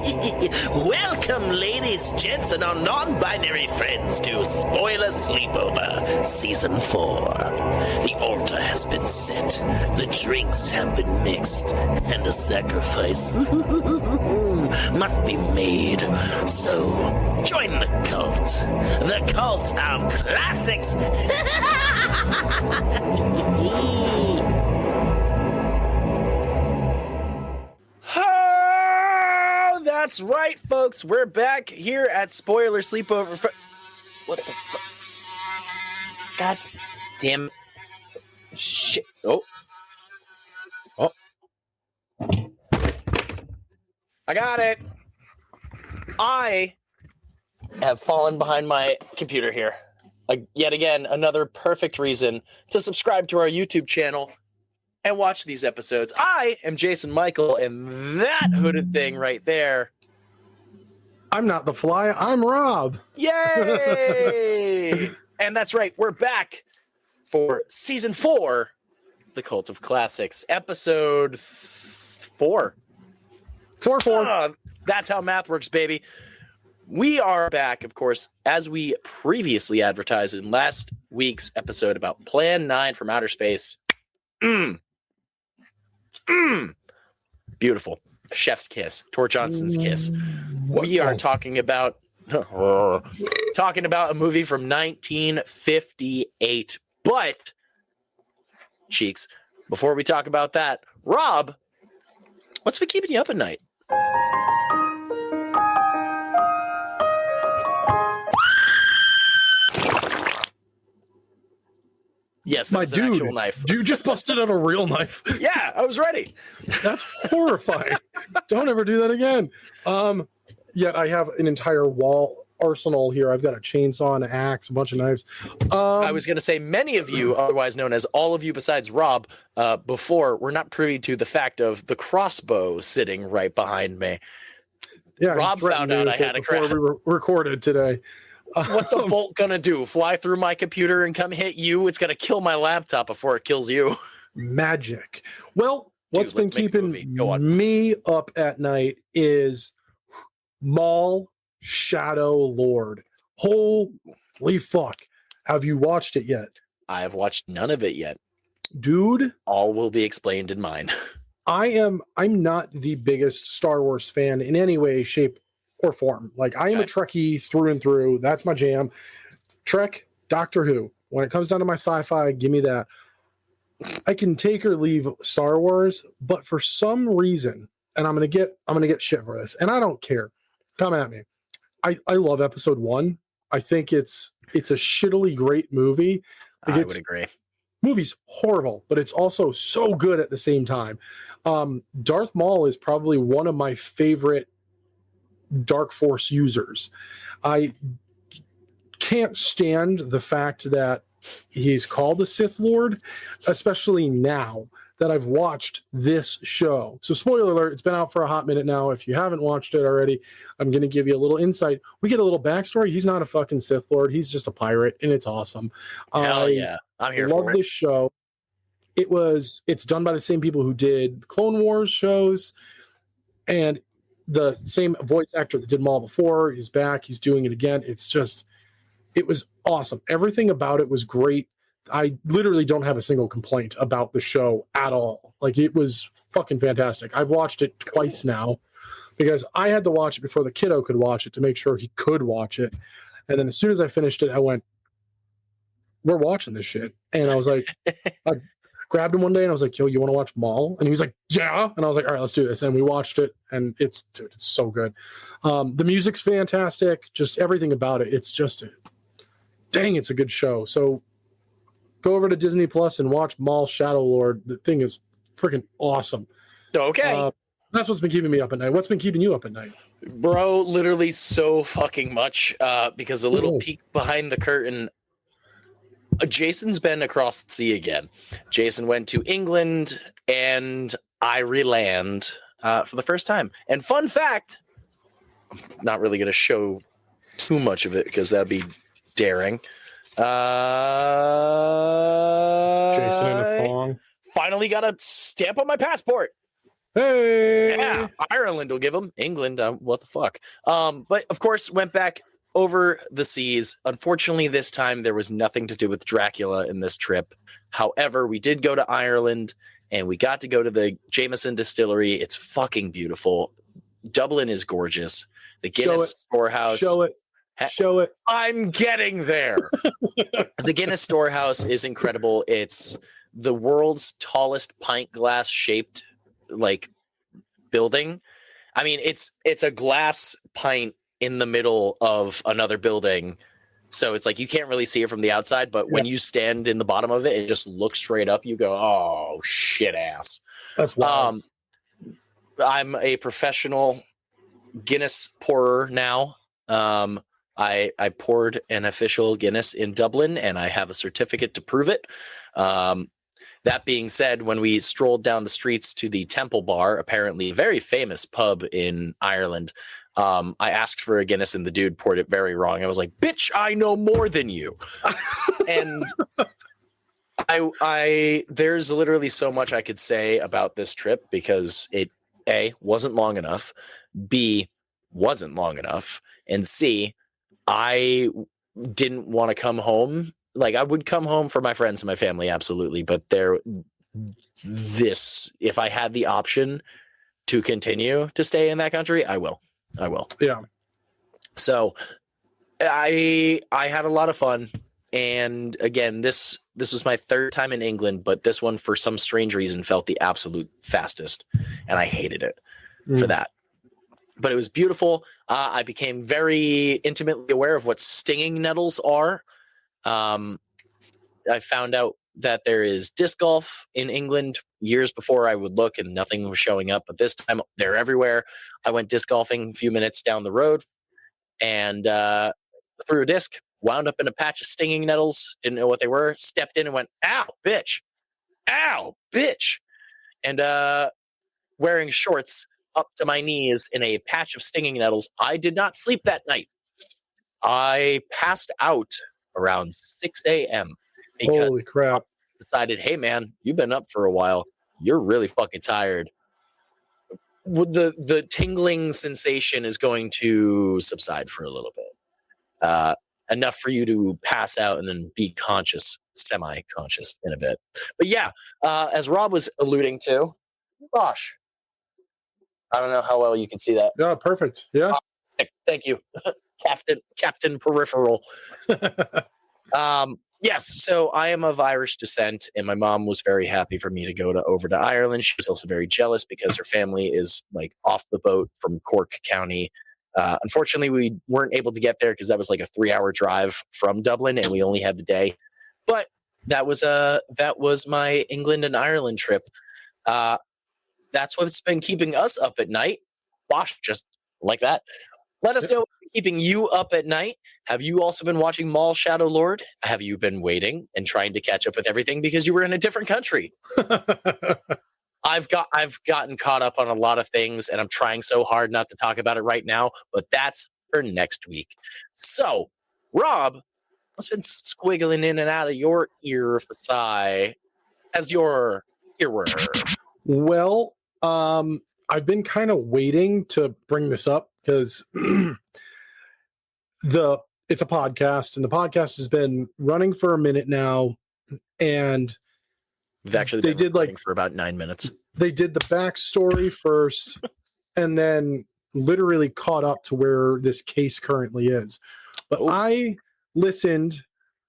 Welcome, ladies, gents, and our non-binary friends to Spoiler Sleepover, Season 4. The altar has been set, the drinks have been mixed, and a sacrifice must be made. So, join the cult of classics. That's right, folks. We're back here at Spoiler Sleepover. What the fuck? God damn. Shit. Oh. I got it. I have fallen behind my computer here. Yet again, another perfect reason to subscribe to our YouTube channel and watch these episodes. I am Jason Michael, and that hooded thing right there. I'm not the fly, I'm Rob. Yay! And that's right, we're back for Season 4, The Cult of Classics, Episode 4. 4. That's how math works, baby. We are back, of course, as we previously advertised in last week's episode about Plan 9 from Outer Space. Beautiful. Chef's kiss. Tor Johnson's kiss. We are talking about a movie from 1958. But, Cheeks, before we talk about that, Rob, what's been keeping you up at night? Yes, that's an actual knife. You just busted out a real knife. Yeah, I was ready. That's horrifying. Don't ever do that again. Yet I have an entire wall arsenal here. I've got a chainsaw, an axe, a bunch of knives. I was going to say many of you, otherwise known as all of you besides Rob, before were not privy to the fact of the crossbow sitting right behind me. Yeah, Rob found out I had a before we recorded today. What's the bolt gonna do? Fly through my computer and come hit you? It's gonna kill my laptop before it kills you. Magic. Well, what's been keeping me up at night is Maul Shadow Lord. Holy fuck. Have you watched it yet? I have watched none of it yet. Dude. All will be explained in mine. I'm not the biggest Star Wars fan in any way, shape, or form. Like, I am a Trekkie through and through. That's my jam. Trek, Doctor Who. When it comes down to my sci-fi, give me that. I can take or leave Star Wars, but for some reason, and I'm gonna get shit for this, and I don't care. Come at me. I love Episode 1. I think it's a shittily great movie. I would agree. Movie's horrible, but it's also so good at the same time. Darth Maul is probably one of my favorite Dark Force users. I can't stand the fact that he's called a Sith Lord, especially now that I've watched this show. So spoiler alert, it's been out for a hot minute now. If you haven't watched it already, I'm going to give you a little insight. We get a little backstory. He's not a fucking Sith Lord. He's just a pirate, and it's awesome. Hell yeah. I'm here for it. Love this show. It's done by the same people who did Clone Wars shows, and the same voice actor that did Maul before. He's back. He's doing it again. It was awesome. Everything about it was great. I literally don't have a single complaint about the show at all. Like, it was fucking fantastic. I've watched it twice now because I had to watch it before the kiddo could watch it to make sure he could watch it. And then as soon as I finished it, I went, we're watching this shit. And I was like, I grabbed him one day and I was like, yo, you want to watch Maul? And he was like, yeah. And I was like, all right, let's do this. And we watched it, and it's so good. The music's fantastic. Just everything about it. It's just, it's a good show. So go over to Disney Plus and watch Maul Shadow Lord. The thing is freaking awesome. Okay. That's what's been keeping me up at night. What's been keeping you up at night? Bro, literally so fucking much, because a little peek behind the curtain, Jason's been across the sea again. Jason went to England and Ireland for the first time. And fun fact, I'm not really going to show too much of it because that'd be daring. Jason in a thong. Finally got a stamp on my passport. Hey, Yeah, Ireland will give them. England, what the fuck? But of course, went back over the seas. Unfortunately, this time there was nothing to do with Dracula in this trip. However, we did go to Ireland and we got to go to the Jameson distillery. It's fucking beautiful. Dublin is gorgeous. The Guinness storehouse. Show it. Show it. I'm getting there. The Guinness storehouse is incredible. It's the world's tallest pint glass shaped like building. I mean, it's a glass pint in the middle of another building. So it's like you can't really see it from the outside, but when you stand in the bottom of it and just look straight up, you go, oh shit ass. That's wild. I'm a professional Guinness pourer now. I poured an official Guinness in Dublin and I have a certificate to prove it. That being said, when we strolled down the streets to the Temple Bar, apparently a very famous pub in Ireland, I asked for a Guinness and the dude poured it very wrong. I was like, bitch, I know more than you. And there's literally so much I could say about this trip because it, A, wasn't long enough, B, wasn't long enough, and C, I didn't want to come home. Like I would come home for my friends and my family, absolutely. But if I had the option to continue to stay in that country, I will. Yeah. So I had a lot of fun. And again, this was my third time in England, but this one for some strange reason felt the absolute fastest. And I hated it for that. But it was beautiful. I became very intimately aware of what stinging nettles are. I found out that there is disc golf in England. Years before I would look and nothing was showing up, but this time they're everywhere. I went disc golfing a few minutes down the road and threw a disc, wound up in a patch of stinging nettles, didn't know what they were, stepped in and went, ow, bitch, and wearing shorts up to my knees in a patch of stinging nettles. I did not sleep that night. I passed out around 6 a.m. because holy crap. I decided, hey man, you've been up for a while. You're really fucking tired. The tingling sensation is going to subside for a little bit. Enough for you to pass out and then be conscious, semi-conscious in a bit. But yeah, as Rob was alluding to, gosh, I don't know how well you can see that. Yeah, perfect. Yeah. Thank you, Captain Peripheral. Yes, so I am of Irish descent, and my mom was very happy for me to go over to Ireland. She was also very jealous because her family is like off the boat from Cork County. Unfortunately, we weren't able to get there because that was like a 3-hour drive from Dublin, and we only had the day. But that was my England and Ireland trip. That's what's been keeping us up at night. Wash, just like that. Let us know what's keeping you up at night. Have you also been watching Mall Shadow Lord? Have you been waiting and trying to catch up with everything because you were in a different country? I've gotten caught up on a lot of things, and I'm trying so hard not to talk about it right now, but that's for next week. So, Rob, what's been squiggling in and out of your ear for sigh as your earworm? Well, I've been kind of waiting to bring this up because it's a podcast, and the podcast has been running for a minute now, and We've actually been recording for about 9 minutes. They did the backstory first, and then literally caught up to where this case currently is. But I listened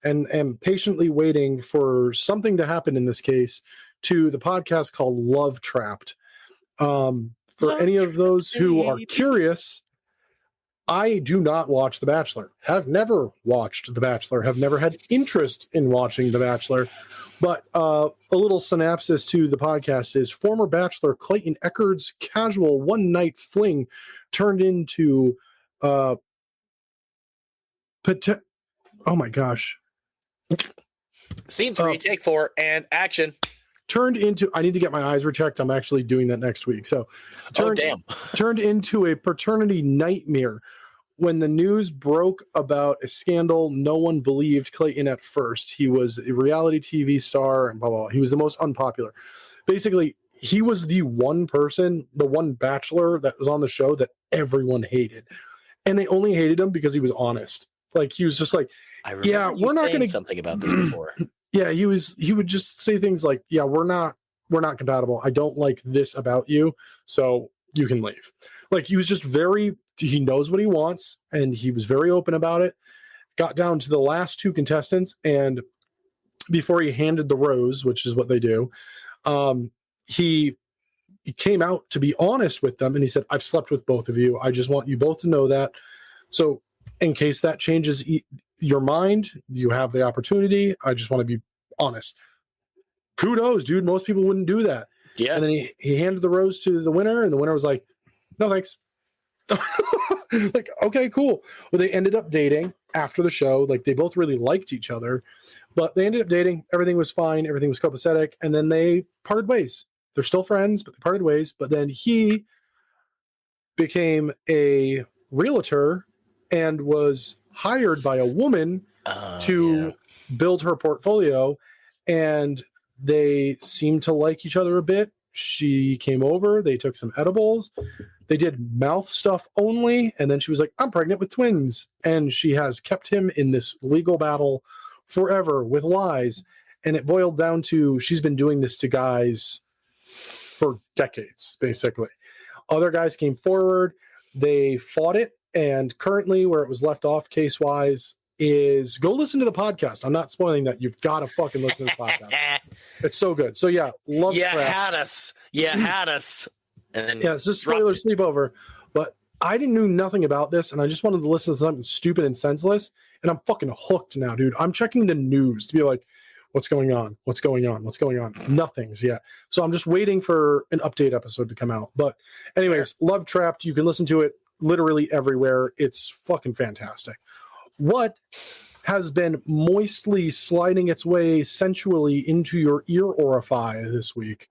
and am patiently waiting for something to happen in this case to the podcast called Love Trapped. For any of those who are curious, I do not watch The Bachelor, have never watched The Bachelor, have never had interest in watching The Bachelor. But a little synopsis to the podcast is former Bachelor Clayton Echard's casual one-night fling turned into oh my gosh. Scene 3, take 4, and action. Turned into, I need to get my eyes rechecked. I'm actually doing that next week. So turned into a paternity nightmare. When the news broke about a scandal, no one believed Clayton at first. He was a reality TV star and blah, blah, blah. He was the most unpopular. Basically, he was the one person, the one bachelor that was on the show that everyone hated. And they only hated him because he was honest. Like, he was just like, I remember we're not going to something about this before. Yeah, he would just say things like, yeah, we're not compatible. I don't like this about you, so you can leave. Like, he was just he knows what he wants, and he was very open about it. Got down to the last two contestants, and before he handed the rose, which is what they do, he came out to be honest with them, and he said, I've slept with both of you. I just want you both to know that. So in case that changes your mind, you have the opportunity. I just want to be honest. Kudos, dude. Most people wouldn't do that. Yeah. And then he handed the rose to the winner, and the winner was like, no, thanks. Like, okay, cool. Well, they ended up dating after the show. Like, they both really liked each other, but they ended up dating. Everything was fine. Everything was copacetic. And then they parted ways. They're still friends, but they parted ways. But then he became a realtor and was hired by a woman to build her portfolio. And they seemed to like each other a bit. She came over. They took some edibles. They did mouth stuff only. And then she was like, I'm pregnant with twins. And she has kept him in this legal battle forever with lies. And it boiled down to, she's been doing this to guys for decades, basically. Other guys came forward. They fought it. And currently, where it was left off case-wise is, go listen to the podcast. I'm not spoiling that. You've got to fucking listen to the podcast. It's so good. So yeah, love had us. You had us. And then it's just spoiler sleepover. But I didn't know nothing about this, and I just wanted to listen to something stupid and senseless, and I'm fucking hooked now, dude. I'm checking the news to be like, what's going on? What's going on? What's going on? Nothing's yet. So I'm just waiting for an update episode to come out. But anyways, Love Trapped. You can listen to it literally everywhere. It's fucking fantastic. What has been moistly sliding its way sensually into your ear orifice this week?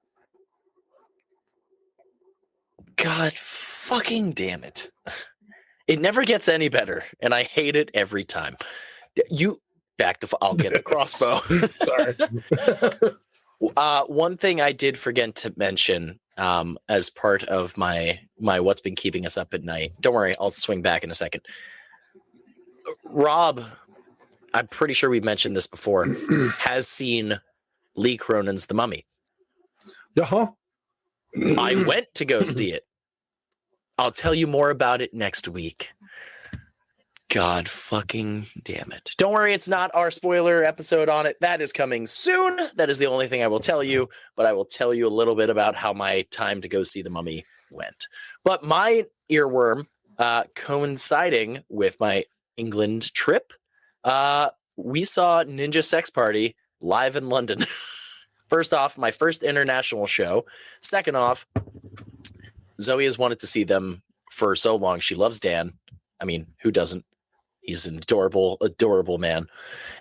God fucking damn it. It never gets any better, and I hate it every time. I'll get the crossbow. Sorry. One thing I did forget to mention as part of my what's been keeping us up at night. Don't worry, I'll swing back in a second. Rob, I'm pretty sure we've mentioned this before, has seen Lee Cronin's The Mummy. Uh-huh. I went to go see it. I'll tell you more about it next week. God fucking damn it. Don't worry, it's not our spoiler episode on it. That is coming soon. That is the only thing I will tell you, but I will tell you a little bit about how my time to go see The Mummy went. But my earworm, coinciding with my England trip, we saw Ninja Sex Party live in London. First off, my first international show. Second off, Zoe has wanted to see them for so long. She loves Dan. I mean, who doesn't? He's an adorable, adorable man.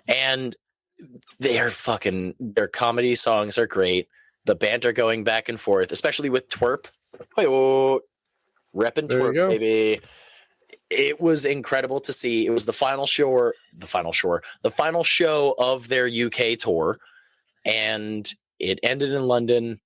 And their comedy songs are great. The banter going back and forth, especially with Twerp. Reppin' Twerp, baby. It was incredible to see. It was the final show of their UK tour. And it ended in London,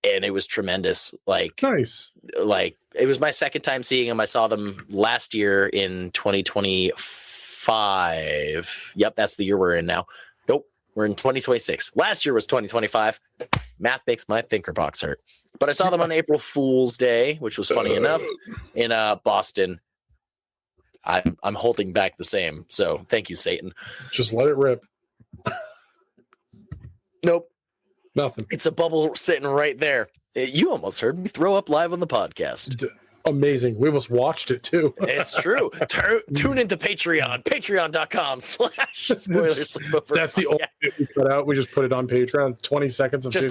and it was tremendous. Nice. It was my second time seeing them. I saw them last year in 2025. Yep, that's the year we're in now. Nope, we're in 2026. Last year was 2025. Math makes my thinker box hurt. But I saw them on April Fool's Day, which was funny enough, in Boston. I'm holding back the same. So thank you, Satan. Just let it rip. Nope. Nothing. It's a bubble sitting right there. You almost heard me throw up live on the podcast. Amazing. We almost watched it too. It's true. Tune into patreon.com/spoiler sleepover. That's the only bit we cut out. We just put it on Patreon. 20 seconds of just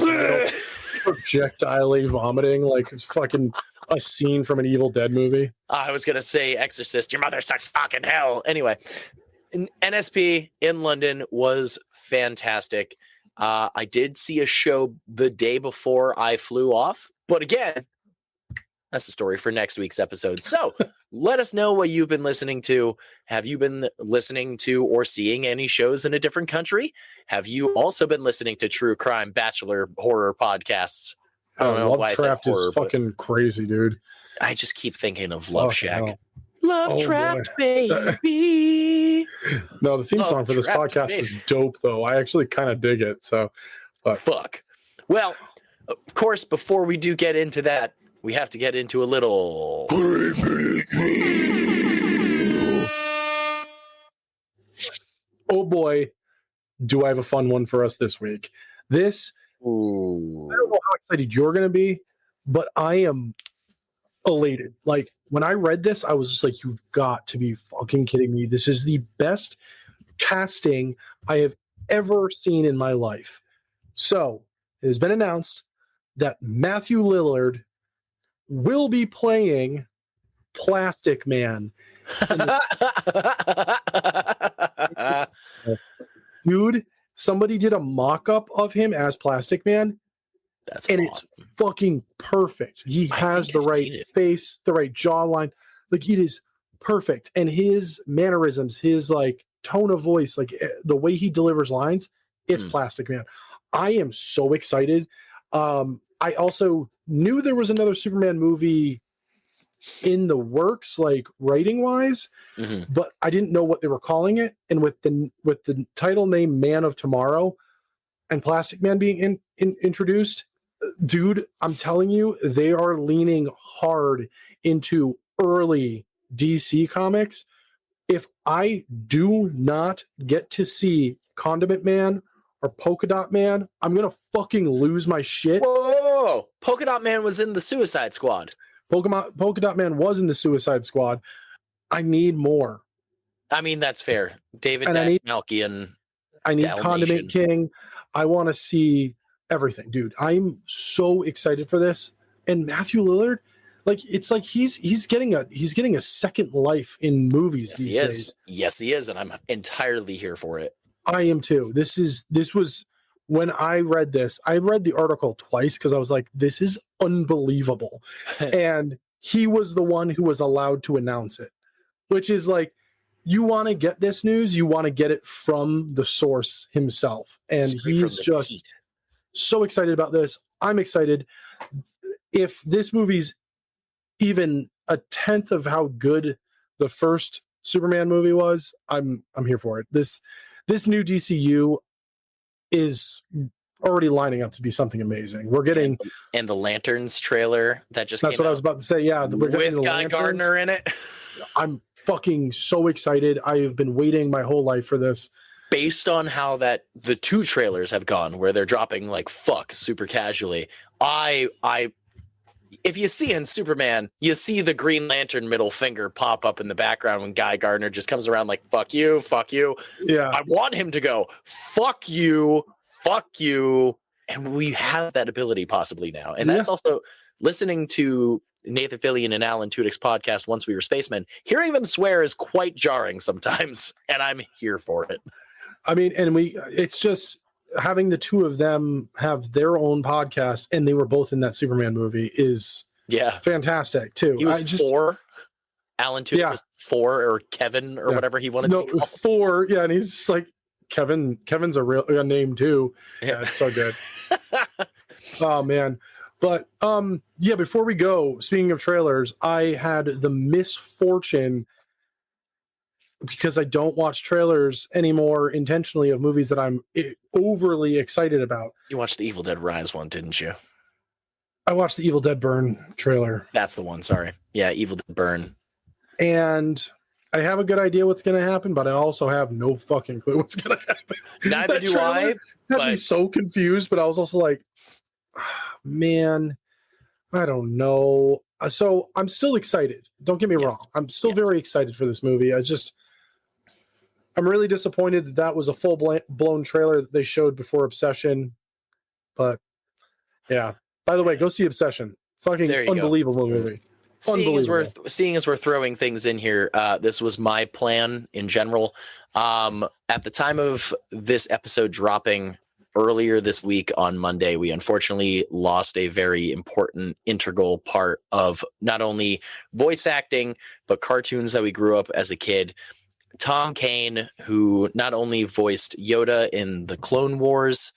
projectile vomiting like it's fucking a scene from an Evil Dead movie. I was going to say Exorcist, your mother sucks cock in hell. Anyway, NSP in London was fantastic. I did see a show the day before I flew off, but again, That's the story for next week's episode. So let us know what you've been listening to. Have you been listening to or seeing any shows in a different country? Have you also been listening to true crime, bachelor, horror podcasts? I don't know Love why I said Trapped horror, is fucking crazy, dude. I just keep thinking of Love Shack. Hell. Love Trapped, baby. No, the theme Love song for this Trapped, podcast baby. is dope, though. I actually kind of dig it. So, but Fuck. Well, of course, before we do get into that, we have to get into a little. Oh boy, do I have a fun one for us this week. This, Ooh. I don't know how excited you're going to be, but I am elated. Like, when I read this, I was just like, you've got to be fucking kidding me. This is the best casting I have ever seen in my life. So, it has been announced that Matthew Lillard will be playing Plastic Man. Dude, somebody did a mock-up of him as Plastic Man. That's and awesome. It's fucking perfect. He has the right face, the right jawline. Like, it is perfect. And his mannerisms, his like tone of voice, like the way he delivers lines, it's Plastic Man. I am so excited. I also knew there was another Superman movie in the works, like writing wise, but I didn't know what they were calling it. And with the title name Man of Tomorrow and Plastic Man being introduced, dude, I'm telling you, they are leaning hard into early DC comics. If I do not get to see Condiment Man or Polka Dot Man, I'm gonna fucking lose my shit. Whoa! Polka Dot Man was in the Suicide Squad. Polka Dot Man was in the Suicide Squad. I need more. I mean, that's fair. David Malkian. I need Condiment King. I want to see everything, dude. I'm so excited for this. And Matthew Lillard, like, it's like he's getting a second life in movies these days. Yes, he is, and I'm entirely here for it. I am too. This was when I read this. I read the article twice because I was like, this is unbelievable. And he was the one who was allowed to announce it, which is like, you want to get this news, you want to get it from the source himself. And he's just so excited about this. I'm excited. If this movie's even a tenth of how good the first Superman movie was, I'm here for it. This new DCU is already lining up to be something amazing. We're getting and the Lanterns trailer that just that's what I was about to say. Yeah, we're with Guy Gardner in it. I'm fucking so excited. I have been waiting my whole life for this. Based on how the two trailers have gone, where they're dropping like fuck super casually, if you see in Superman, you see the Green Lantern middle finger pop up in the background when Guy Gardner just comes around like, fuck you. Yeah. I want him to go, fuck you. And we have that ability possibly now. And that's also listening to Nathan Fillion and Alan Tudyk's podcast, Once We Were Spacemen. Hearing them swear is quite jarring sometimes, and I'm here for it. I mean, and it's just having the two of them have their own podcast, and they were both in that Superman movie is fantastic too. He was 4. Alan Tudyk was 4 or Kevin or whatever he wanted to be called. 4. Yeah, and he's just like Kevin's a real name too. Yeah, it's so good. Oh man. But before we go, speaking of trailers, I had the misfortune, because I don't watch trailers anymore intentionally of movies that I'm overly excited about. You watched the Evil Dead Rise one, didn't you? I watched the Evil Dead Burn trailer. That's the one, sorry. Yeah, Evil Dead Burn. And I have a good idea what's going to happen, but I also have no fucking clue what's going to happen. Neither do I. Had me so confused, but I was also like, man, I don't know. So I'm still excited. Don't get me wrong. I'm still very excited for this movie. I'm really disappointed that was a full-blown trailer that they showed before Obsession. But, yeah. By the way, go see Obsession. Fucking unbelievable movie. Seeing as we're throwing things in here, this was my plan in general. At the time of this episode dropping, earlier this week on Monday, we unfortunately lost a very important integral part of not only voice acting, but cartoons that we grew up as a kid. Tom Kane, who not only voiced Yoda in the Clone Wars,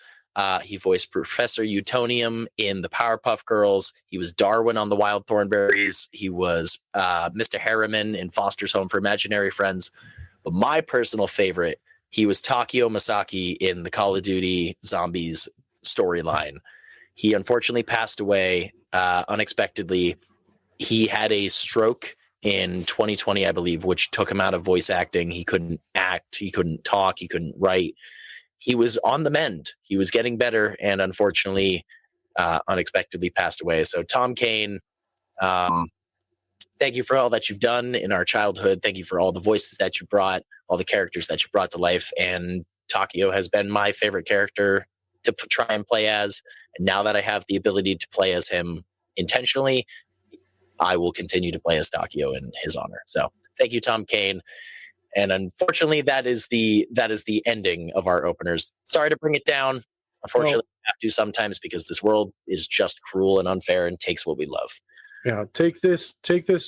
he voiced Professor Utonium in the Powerpuff Girls. He was Darwin on the Wild Thornberrys. He was Mr. Harriman in Foster's Home for Imaginary Friends. But my personal favorite, he was Takeo Masaki in the Call of Duty Zombies storyline. He unfortunately passed away unexpectedly. He had a stroke in 2020, I believe, which took him out of voice acting. He couldn't act, he couldn't talk, he couldn't write. He was on the mend. He was getting better, and unfortunately, unexpectedly passed away. So, Tom Kane, thank you for all that you've done in our childhood. Thank you for all the voices that you brought, all the characters that you brought to life. And Takeo has been my favorite character to try and play as. And now that I have the ability to play as him intentionally, I will continue to play as Takeo in his honor. So thank you, Tom Kane. And unfortunately, that is the ending of our openers. Sorry to bring it down. Unfortunately, we have to sometimes because this world is just cruel and unfair and takes what we love. Yeah, take this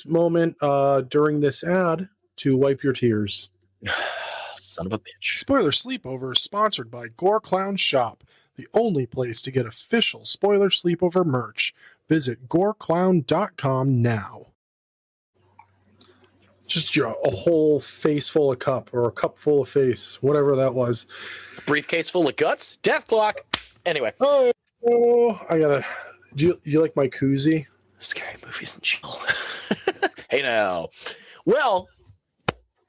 moment during this ad to wipe your tears. Son of a bitch. Spoiler Sleepover is sponsored by Gore Clown Shop, the only place to get official Spoiler Sleepover merch. Visit goreclown.com now. Just a whole face full of cup, or a cup full of face, whatever that was. Briefcase full of guts? Death clock. Anyway. Oh, I gotta. Do you like my koozie? Scary movies and chill. Hey now. Well,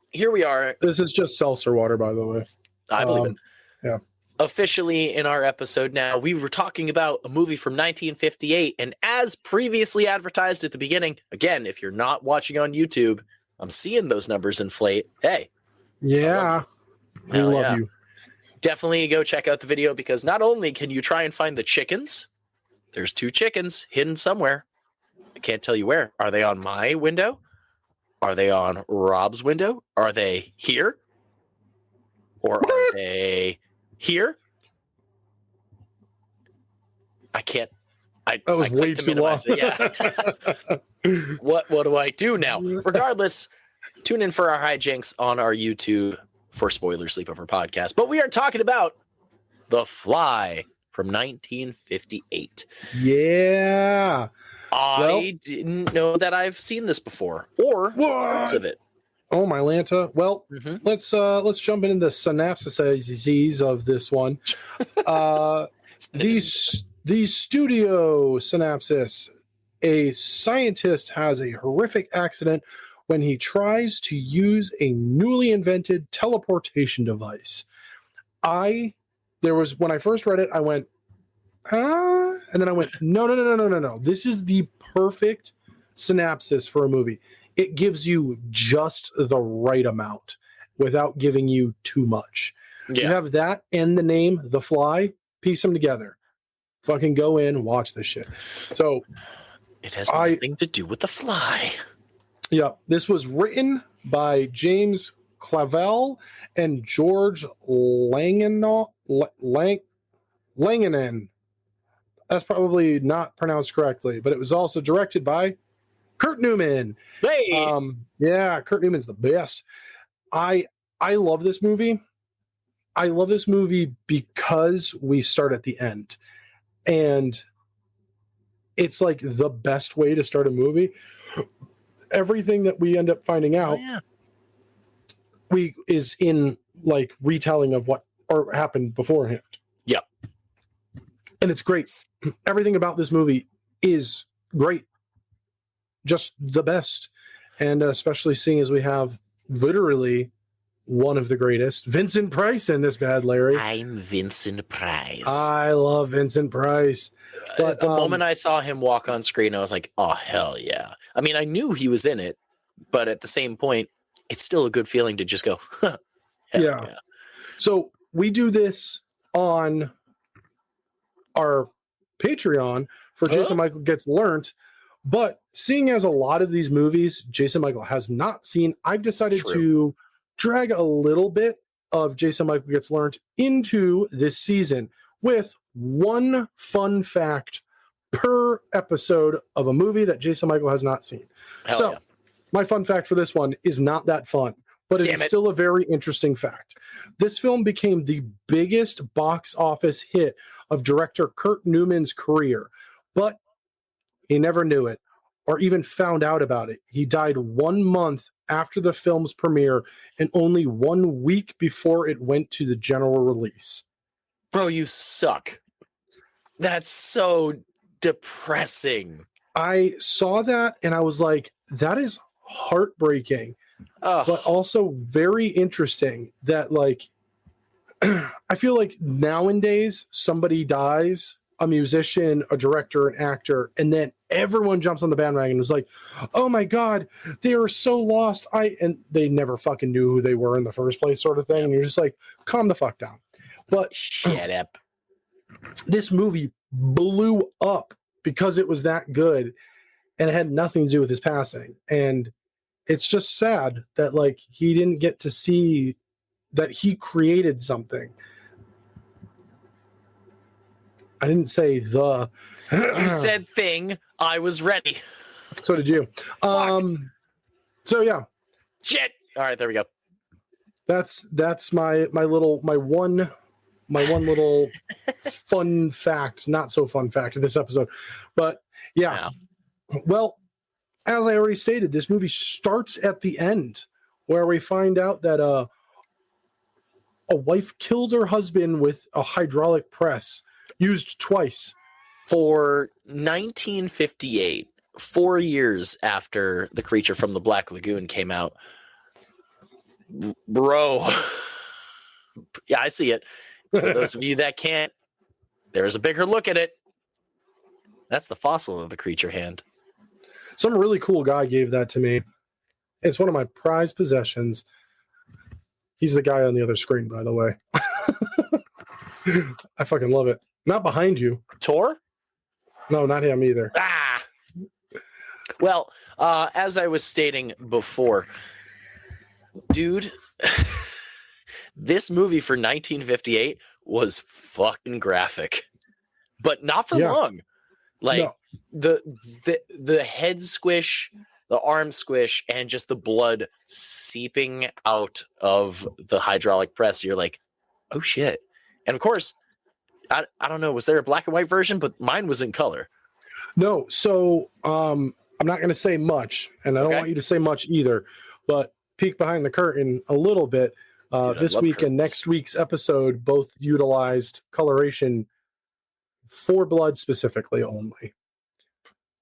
here we are. This is just seltzer water, by the way. I believe it. Yeah. Officially in our episode now, we were talking about a movie from 1958, and as previously advertised at the beginning, again, if you're not watching on YouTube, I'm seeing those numbers inflate. Hey. Yeah. We love you. Definitely go check out the video, because not only can you try and find the chickens, there's 2 chickens hidden somewhere. I can't tell you where. Are they on my window? Are they on Rob's window? Are they here? Or are they here? I can't. I clicked to minimize it. Yeah. What do I do now? Regardless, tune in for our hijinks on our YouTube for Spoiler Sleepover Podcast. But we are talking about The Fly from 1958. Yeah. I didn't know that I've seen this before, or parts of it. Oh my Lanta. Well, let's jump into the synopsis of this one. The studio synopsis. A scientist has a horrific accident when he tries to use a newly invented teleportation device. When I first read it, I went, and then I went, no. This is the perfect synopsis for a movie. It gives you just the right amount without giving you too much. Yeah. You have that and the name, The Fly, piece them together. Fucking go in, watch this shit. So it has nothing to do with The Fly. Yeah, this was written by James Clavell and George Langenon. That's probably not pronounced correctly, but it was also directed by Kurt Newman. Hey, yeah, Kurt Newman's the best. I love this movie. I love this movie because we start at the end, and it's like the best way to start a movie. Everything that we end up finding out, is in like retelling of what or happened beforehand. Yeah, and it's great. Everything about this movie is great. Just the best. And especially seeing as we have literally one of the greatest, Vincent Price, in this bad, Larry. I'm Vincent Price. I love Vincent Price. But the moment I saw him walk on screen, I was like, oh, hell yeah. I mean, I knew he was in it, but at the same point, it's still a good feeling to just go, huh, yeah. So we do this on our Patreon for Jason Michael Gets Learnt, but seeing as a lot of these movies Jason Michael has not seen, I've decided to drag a little bit of Jason Michael Gets Learnt into this season. with one fun fact per episode of a movie that Jason Michael has not seen. Hell yeah. My fun fact for this one is not that fun, but it is still a very interesting fact. This film became the biggest box office hit of director Kurt Newman's career, but he never knew it or even found out about it. He died 1 month after the film's premiere and only 1 week before it went to the general release. Bro, you suck. That's so depressing. I saw that and I was like, that is heartbreaking, but also very interesting that, like, I feel like nowadays somebody dies, a musician, a director, an actor, and then everyone jumps on the bandwagon and is like, oh my God, they are so lost. And they never fucking knew who they were in the first place, sort of thing. And you're just like, calm the fuck down. But shut up. This movie blew up because it was that good, and it had nothing to do with his passing. And it's just sad that, like, he didn't get to see that he created something. I didn't say the. You said thing. I was ready. So did you. So yeah. Shit. All right, there we go. That's my one little fun fact, not so fun fact of this episode. But yeah. Well, as I already stated, this movie starts at the end where we find out that a wife killed her husband with a hydraulic press used twice. For 1958, 4 years after The Creature from the Black Lagoon came out, bro. Yeah, I see it. For those of you that can't, there's a bigger look at it. That's the fossil of the creature hand. Some really cool guy gave that to me. It's one of my prized possessions. He's the guy on the other screen, by the way. I fucking love it. Not behind you. Tor? No, not him either. Ah! Well, as I was stating before, dude, this movie for 1958 was fucking graphic. But not for long. Like, the head squish, the arm squish, and just the blood seeping out of the hydraulic press. You're like, oh shit. And of course, I don't know, was there a black and white version? But mine was in color. No, so I'm not going to say much, and I don't want you to say much either, but peek behind the curtain a little bit. Dude, this week curtains. And next week's episode both utilized coloration for blood specifically only.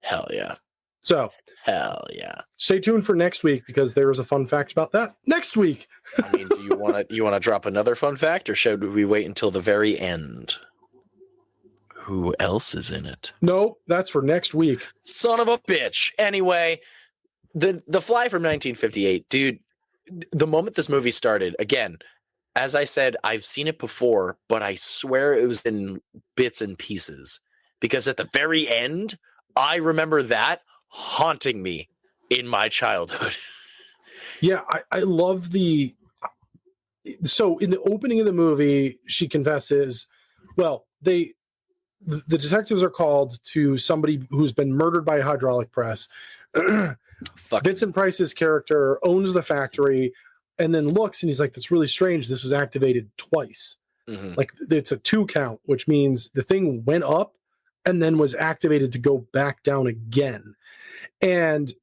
Hell yeah. So hell yeah. Stay tuned for next week because there is a fun fact about that next week. I mean, do you want to drop another fun fact, or should we wait until the very end? Who else is in it? No, that's for next week. Son of a bitch. Anyway, the Fly from 1958, dude. The moment this movie started, again, as I said, I've seen it before, but I swear it was in bits and pieces because at the very end, I remember that haunting me in my childhood. Yeah, I love so in the opening of the movie, she confesses, well, the detectives are called to somebody who's been murdered by a hydraulic press. Vincent Price's character owns the factory and then looks and he's like, that's really strange. This was activated twice. Mm-hmm. Like it's a 2 count, which means the thing went up and then was activated to go back down again. And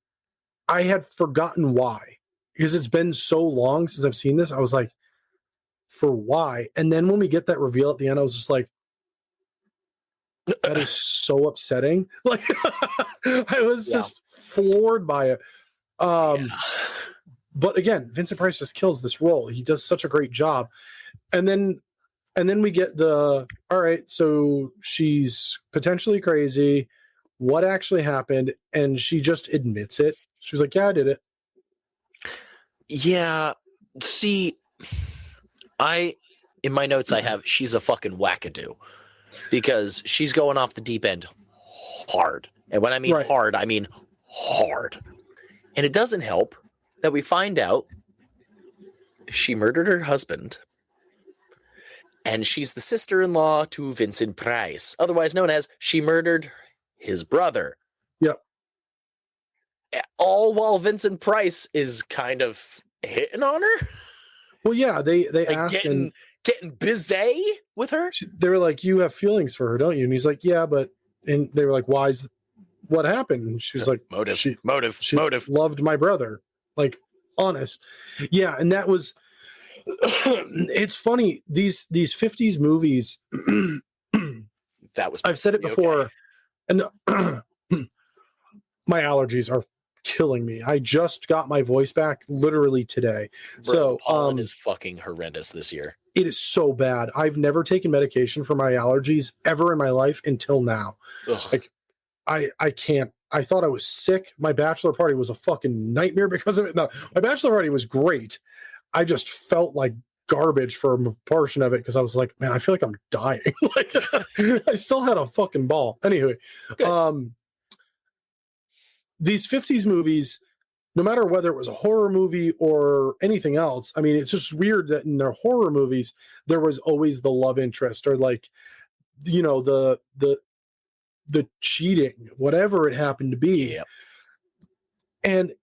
I had forgotten why, because it's been so long since I've seen this. I was like, for why? And then when we get that reveal at the end, I was just like, that is so upsetting. Like I was just floored by it. But again, Vincent Price just kills this role. He does such a great job. And then we get all right, so she's potentially crazy. What actually happened? And she just admits it. She was like, yeah, I did it. Yeah. See, in my notes I have, she's a fucking wackadoo. Because she's going off the deep end hard. And when I mean hard, I mean hard. And it doesn't help that we find out she murdered her husband and she's the sister-in-law to Vincent Price, otherwise known as she murdered his brother. Yep. All while Vincent Price is kind of hitting on her. Well, yeah, they Like asked and getting busy with her. they were like, "You have feelings for her, don't you?" And he's like, "Yeah, but," and they were like, what happened? And she was like, Motive. She loved my brother. Like, honest. Yeah, and that was it's funny, these 50s movies. That was I've said it before, and my allergies are killing me. I just got my voice back literally today. Bro, so the pollen is fucking horrendous this year. It is so bad. I've never taken medication for my allergies ever in my life until now. Ugh. Like, I can't. I thought I was sick. My bachelor party was a fucking nightmare because of it. No, my bachelor party was great. I just felt like garbage for a portion of it because I was like, man, I feel like I'm dying. Like, I still had a fucking ball. Anyway, these 50s movies, no matter whether it was a horror movie or anything else, I mean, it's just weird that in their horror movies, there was always the love interest or like, you know, the cheating, whatever it happened to be. Yep. And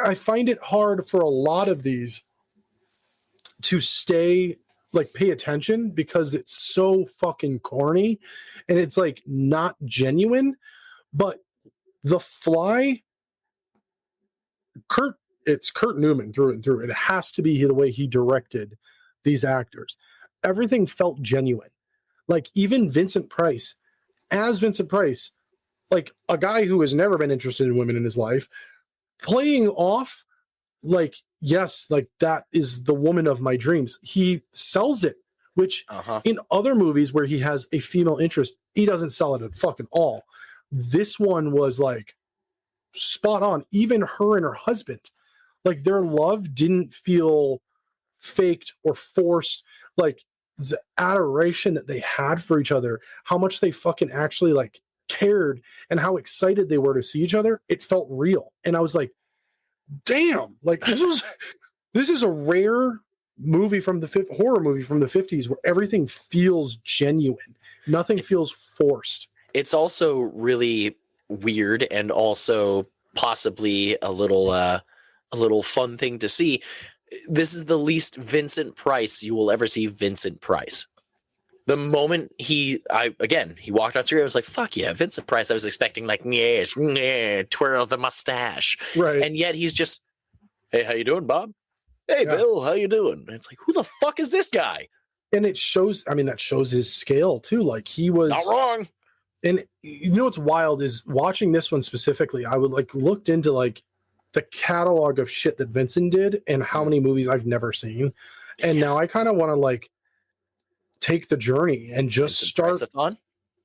I find it hard for a lot of these to pay attention because it's so fucking corny and it's like not genuine. But The Fly, it's Kurt Newman through and through. It has to be the way he directed these actors. Everything felt genuine. Like even Vincent Price, like a guy who has never been interested in women in his life, playing off like, yes, like that is the woman of my dreams. He sells it, which in other movies where he has a female interest, he doesn't sell it at fucking all. This one was like spot on. Even her and her husband, like their love didn't feel faked or forced. Like the adoration that they had for each other, how much they fucking actually like cared and how excited they were to see each other, it felt real. And I was like, damn, like this is a rare movie from the horror movie from the 50s where everything feels genuine. Nothing feels forced. It's also really weird and also possibly a little fun thing to see. This is the least Vincent Price you will ever see Vincent Price. The moment he walked on screen, I was like, fuck yeah, Vincent Price. I was expecting like, yes, twirl the mustache. Right. And yet he's just, hey, how you doing, Bob? Hey, yeah. Bill, how you doing? And it's like, who the fuck is this guy? And it shows, I mean, that shows his scale too. Like he was not wrong. And you know what's wild is watching this one specifically, I would like looked into like the catalog of shit that Vincent did and how many movies I've never seen. And now I kind of want to like take the journey and just start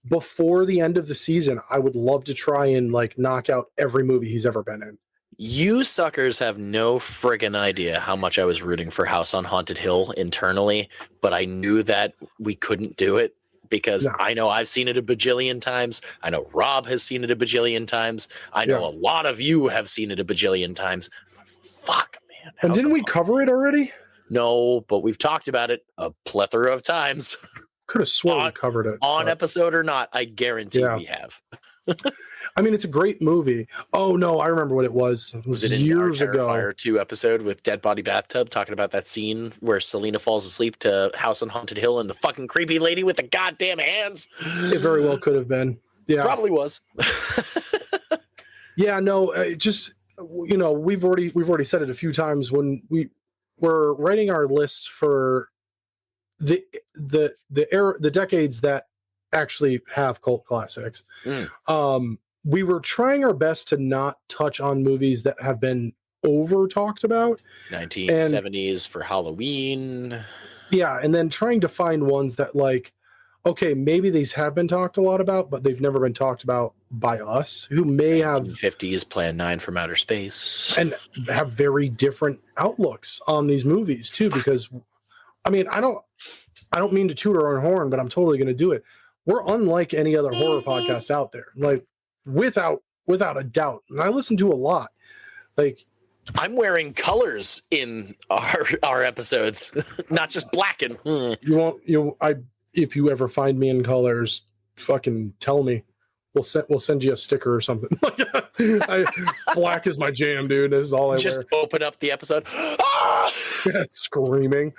before the end of the season. I would love to try and like knock out every movie he's ever been in. You suckers have no friggin' idea how much I was rooting for House on Haunted Hill internally, but I knew that we couldn't do it because I know I've seen it a bajillion times. I know Rob has seen it a bajillion times. I know a lot of you have seen it a bajillion times. Fuck, man. And didn't we cover it already? No, but we've talked about it a plethora of times. Could have sworn we covered it. On episode or not, I guarantee we have. I mean, it's a great movie. Oh, no, I remember what it was. It was years ago. Terrifier 2 episode with Dead Body Bathtub talking about that scene where Selena falls asleep to House on Haunted Hill and the fucking creepy lady with the goddamn hands. It very well could have been. Yeah. Probably was. Yeah, no, just, you know, we've already said it a few times when we were writing our list for the decades that actually have cult classics. We were trying our best to not touch on movies that have been over talked about. 1970s for Halloween. Yeah, and then trying to find ones that like, okay, maybe these have been talked a lot about, but they've never been talked about by us, who may have 50s Plan 9 from Outer Space and have very different outlooks on these movies too. Because, I mean, I don't mean to toot our own horn, but I'm totally going to do it. We're unlike any other horror podcast out there, like without a doubt. And I listen to a lot. Like I'm wearing colors in our episodes, not just black and. If you ever find me in colors, fucking tell me. We'll send you a sticker or something. Black is my jam, dude. This is all I just wear. Open up the episode. Screaming.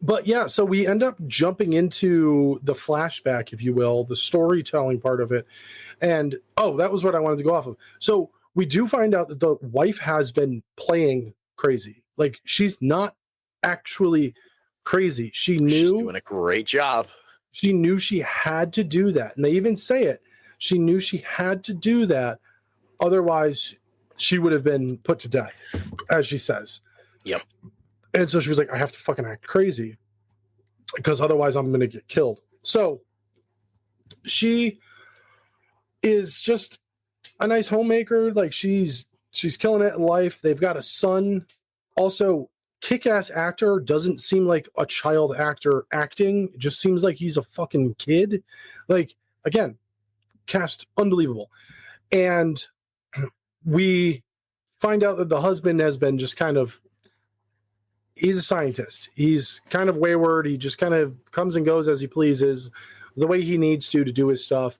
But yeah, so we end up jumping into the flashback, if you will, the storytelling part of it. And that was what I wanted to go off of. So we do find out that the wife has been playing crazy. Like, she's not actually crazy. She's doing a great job. She knew she had to do that. And they even say it. She knew she had to do that. Otherwise, she would have been put to death, as she says. Yep. And so she was like, I have to fucking act crazy because otherwise I'm going to get killed. So she is just a nice homemaker. Like, she's killing it in life. They've got a son. Also, kick-ass actor, doesn't seem like a child actor acting. It just seems like he's a fucking kid. Like, again, cast unbelievable. And we find out that the husband has been just kind of, he's a scientist. He's kind of wayward. He just kind of comes and goes as he pleases, the way he needs to do his stuff.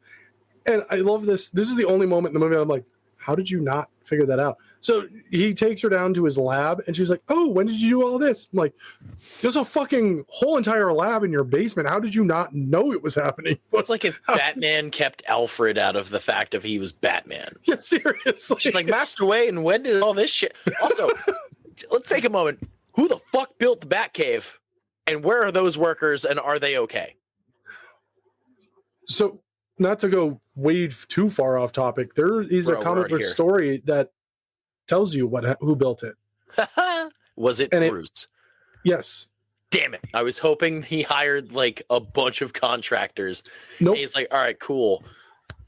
And I love this. This is the only moment in the movie I'm like, how did you not figure that out? So he takes her down to his lab, and she's like, oh, when did you do all this? I'm like, there's a fucking whole entire lab in your basement. How did you not know it was happening? It's like if Batman kept Alfred out of the fact of he was Batman. Yeah, seriously. She's like, Master Wayne, and when did all this shit? Also, let's take a moment. Who the fuck built the Batcave? And where are those workers, and are they okay? So, not to go way too far off topic, there is a comic book story that tells you who built it. Was it Bruce? Yes. Damn it. I was hoping he hired like a bunch of contractors. Nope. And he's like, all right, cool.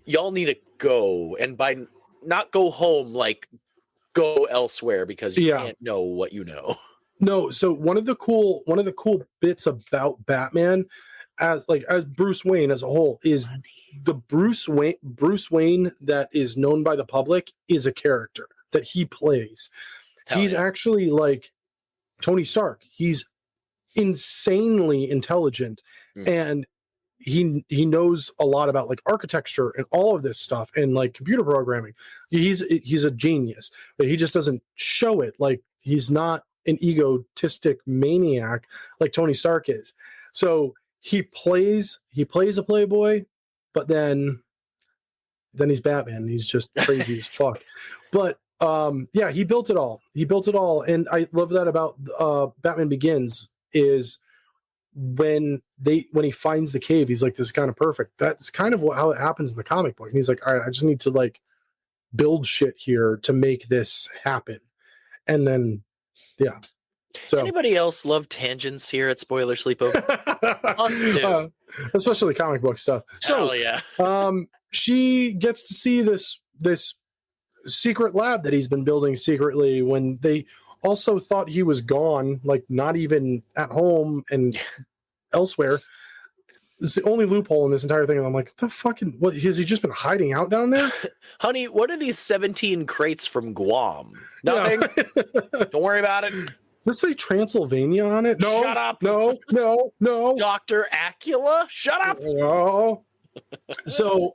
Y'all need to go. And by not go home, like go elsewhere because you can't know what you know. No, so one of the cool bits about Batman as Bruce Wayne as a whole is the Bruce Wayne that is known by the public is a character that he plays. He's actually like Tony Stark. He's insanely intelligent, and he knows a lot about like architecture and all of this stuff and like computer programming. He's a genius, but he just doesn't show it. Like, he's not an egotistic maniac like Tony Stark is. So he plays a playboy, but then he's Batman. He's just crazy as fuck. But he built it all. And I love that about Batman Begins is when he finds the cave, he's like, this is kind of perfect. That's kind of how it happens in the comic book. And he's like, all right, I just need to like build shit here to make this happen. And then so anybody else love tangents here at Spoiler Sleepover? Us too. Especially comic book stuff. So hell yeah. She gets to see this secret lab that he's been building secretly when they also thought he was gone, like not even at home and elsewhere. It's the only loophole in this entire thing. And I'm like, what has he just been hiding out down there? Honey, what are these 17 crates from Guam? Nothing. Don't worry about it. Does this say Transylvania on it? No. Shut up. No. Dr. Acula? Shut up. No. So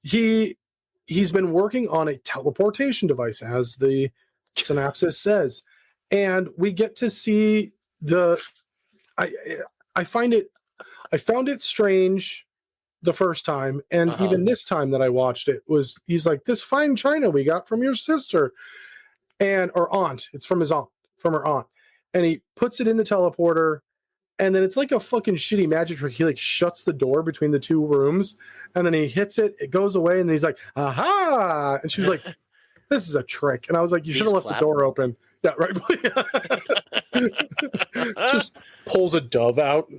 he's been working on a teleportation device, as the synopsis says. And we get to see I found it strange the first time, and even this time that I watched it he's like, this fine china we got from your sister or aunt. It's from her aunt. And he puts it in the teleporter, and then it's like a fucking shitty magic trick. He like shuts the door between the two rooms, and then he hits it, it goes away, and he's like, aha. And she was like, this is a trick. And I was like, you should have left the door open. Yeah, right. Just pulls a dove out.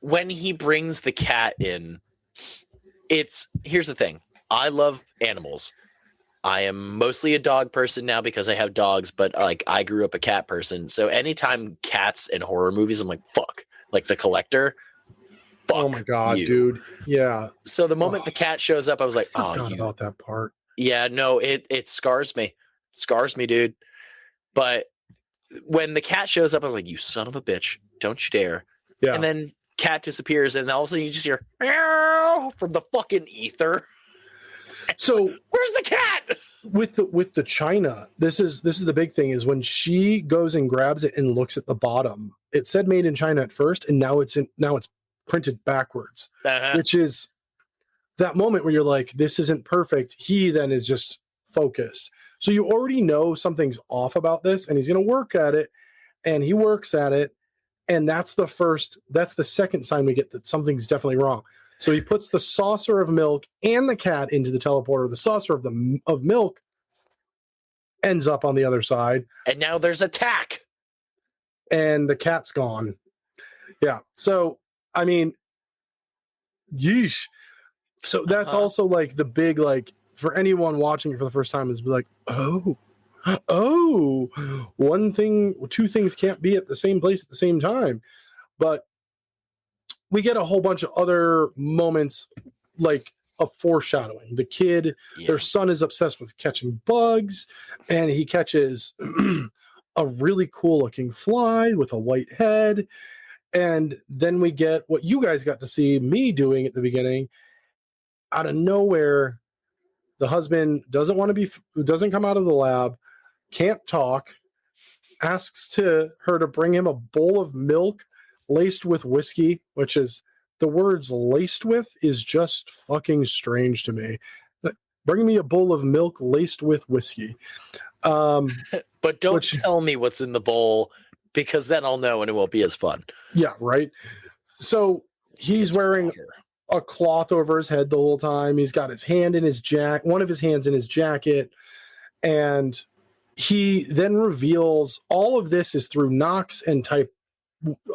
When he brings the cat in, here's the thing. I love animals. I am mostly a dog person now because I have dogs, but like I grew up a cat person. So anytime cats in horror movies, I'm like, fuck. Like The Collector, Oh my God, you. dude. Yeah. So the moment the cat shows up, I was like, I forgot about that part. Yeah, no, it scars me. It scars me, dude. But when the cat shows up, I was like, you son of a bitch. Don't you dare. Yeah. And then cat disappears, and all of a sudden you just hear meow from the fucking ether. So where's the cat? With the China, this is the big thing is when she goes and grabs it and looks at the bottom, it said made in China at first, and now it's printed backwards, which is that moment where you're like, this isn't perfect. He then is just focused. So you already know something's off about this, and he's going to work at it, and he works at it. And that's the second sign we get that something's definitely wrong. So he puts the saucer of milk and the cat into the teleporter. The saucer of milk ends up on the other side. And now there's a tack. And the cat's gone. Yeah. So, I mean, yeesh. So that's also like the big, like, for anyone watching it for the first time is like, oh, two things can't be at the same place at the same time. But we get a whole bunch of other moments like a foreshadowing. The kid, their son is obsessed with catching bugs, and he catches a really cool looking fly with a white head. And then we get what you guys got to see me doing at the beginning. Out of nowhere, the husband doesn't come out of the lab, can't talk, asks her to bring him a bowl of milk laced with whiskey, which is the words laced with is just fucking strange to me. Bring me a bowl of milk laced with whiskey. But don't tell me what's in the bowl, because then I'll know and it won't be as fun. Yeah, right. So he's wearing a cloth over his head the whole time. He's got his hand in his one of his hands in his jacket. And he then reveals all of this is through knocks and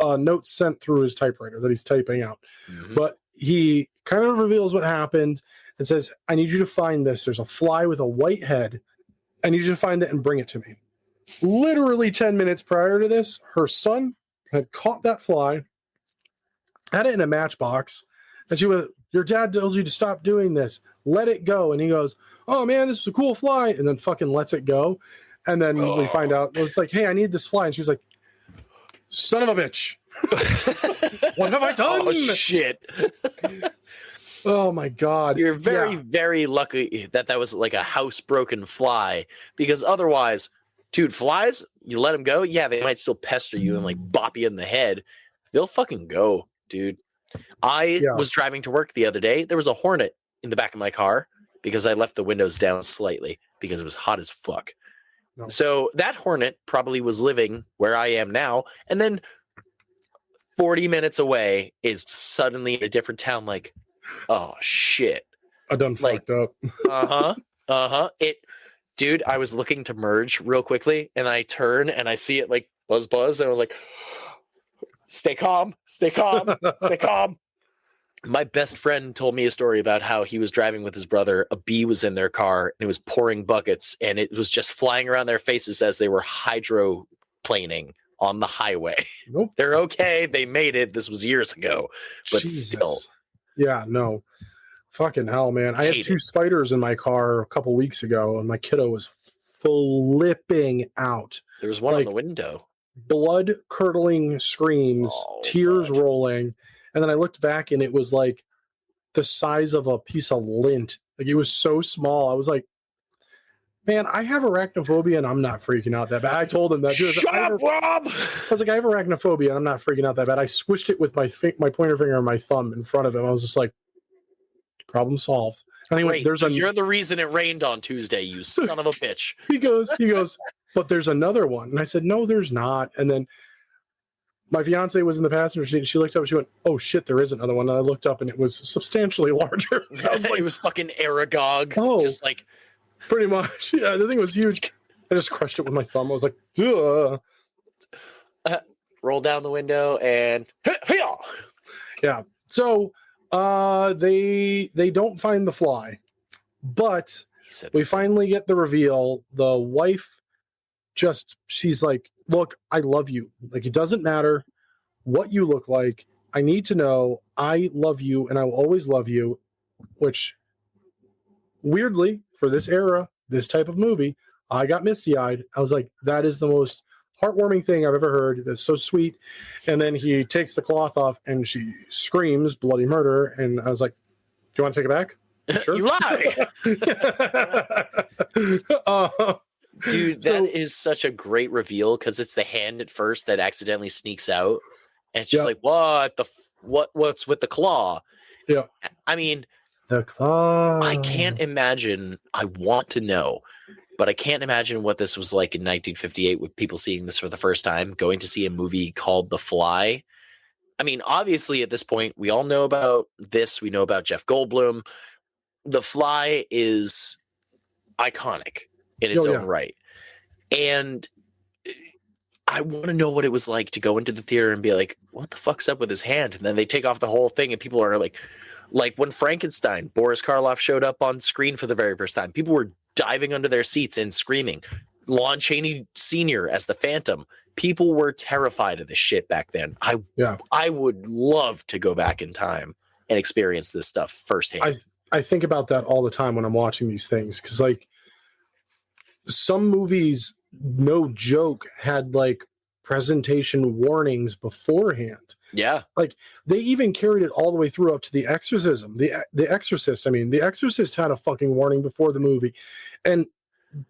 notes sent through his typewriter that he's typing out. Mm-hmm. But he kind of reveals what happened and says, I need you to find this. There's a fly with a white head. I need you to find it and bring it to me. Literally 10 minutes prior to this, her son had caught that fly, had it in a matchbox, and she was, your dad told you to stop doing this. Let it go. And he goes, oh man, this is a cool fly. And then fucking lets it go. And then we find out, it's like, hey, I need this fly. And she was like, son of a bitch. What have I done? Oh, shit. Oh, my God. You're very, very lucky that was like a housebroken fly, because otherwise, dude, flies, you let them go. Yeah, they might still pester you and like bop you in the head. They'll fucking go, dude. I was driving to work the other day. There was a hornet in the back of my car because I left the windows down slightly because it was hot as fuck. No. So that hornet probably was living where I am now. And then 40 minutes away is suddenly in a different town. Like, oh shit. I done fucked up. Dude, I was looking to merge real quickly and I turn and I see it like buzz. And I was like, stay calm. My best friend told me a story about how he was driving with his brother. A bee was in their car and it was pouring buckets and it was just flying around their faces as they were hydroplaning on the highway. Nope. They're okay. They made it. This was years ago, but still. Yeah, no. Fucking hell, man. I had 2 spiders in my car a couple weeks ago and my kiddo was flipping out. There was one on the window. Blood curdling screams, tears rolling. And then I looked back and it was like the size of a piece of lint. Like it was so small. I was like, man, I have arachnophobia and I'm not freaking out that bad. I told him that. Shut up, Rob! I was like, I have arachnophobia and I'm not freaking out that bad. I squished it with my pointer finger and my thumb in front of him. I was just like, problem solved. Anyway, you're the reason it rained on Tuesday, you son of a bitch. He goes, but there's another one. And I said, no, there's not. And then my fiance was in the passenger seat and she looked up and she went, oh shit, there is another one. And I looked up and it was substantially larger. I was like, it was fucking Aragog. Oh, just like pretty much. Yeah, the thing was huge. I just crushed it with my thumb. I was like, duh. Roll down the window and yeah. So they don't find the fly, but we finally get the reveal. The wife she's like, look, I love you. Like, it doesn't matter what you look like. I need to know. I love you and I will always love you, which weirdly for this era, this type of movie, I got misty-eyed. I was like, that is the most heartwarming thing I've ever heard. That's so sweet. And then he takes the cloth off and she screams bloody murder. And I was like, do you want to take it back? Sure. You lie. Dude, that is such a great reveal because it's the hand at first that accidentally sneaks out. And it's just like, what's with the claw? Yeah. I mean, the claw. I can't imagine. I want to know, but I can't imagine what this was like in 1958 with people seeing this for the first time, going to see a movie called The Fly. I mean, obviously at this point, we all know about this. We know about Jeff Goldblum. The Fly is iconic in its own right. And I want to know what it was like to go into the theater and be like, what the fuck's up with his hand? And then they take off the whole thing and people are like when Frankenstein, Boris Karloff showed up on screen for the very first time, people were diving under their seats and screaming. Lon Chaney Sr. as the Phantom. People were terrified of this shit back then. I would love to go back in time and experience this stuff firsthand. I think about that all the time when I'm watching these things because, like, some movies, no joke, had like presentation warnings beforehand. Yeah, like they even carried it all the way through up to The Exorcism. The Exorcist. I mean, The Exorcist had a fucking warning before the movie, and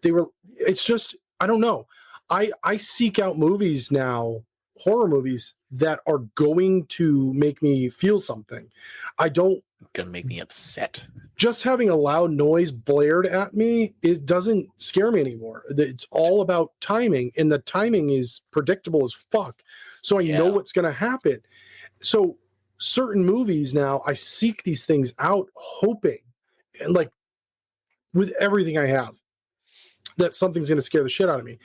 they were. It's just I don't know. I seek out movies now, horror movies that are going to make me feel something. I don't. Gonna make me upset. Just having a loud noise blared at me, it doesn't scare me anymore. It's all about timing, and the timing is predictable as fuck. So I know what's going to happen. So certain movies now, I seek these things out, hoping, and like with everything I have, that something's going to scare the shit out of me.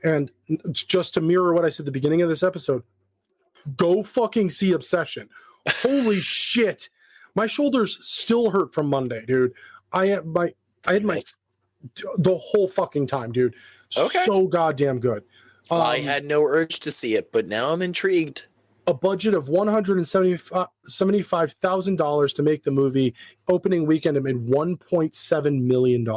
And just to mirror what I said at the beginning of this episode, go fucking see Obsession. Holy shit. My shoulders still hurt from Monday, dude. I had my the whole fucking time, dude. Okay. So goddamn good. I had no urge to see it, but now I'm intrigued. A budget of $175,000 to make the movie. Opening weekend, it made $1.7 million.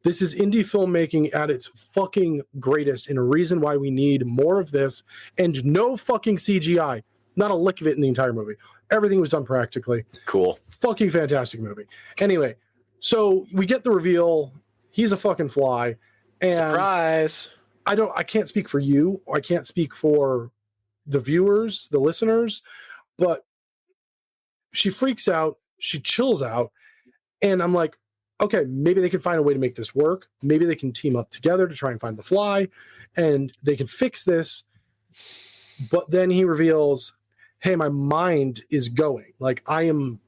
This is indie filmmaking at its fucking greatest, and a reason why we need more of this, and no fucking CGI. Not a lick of it in the entire movie. Everything was done practically. Cool. Fucking fantastic movie. Anyway, so we get the reveal. He's a fucking fly. And surprise. I can't speak for you. I can't speak for the viewers, the listeners, but she freaks out. She chills out. And I'm like, okay, maybe they can find a way to make this work. Maybe they can team up together to try and find the fly and they can fix this. But then he reveals, hey, my mind is going. Like, I am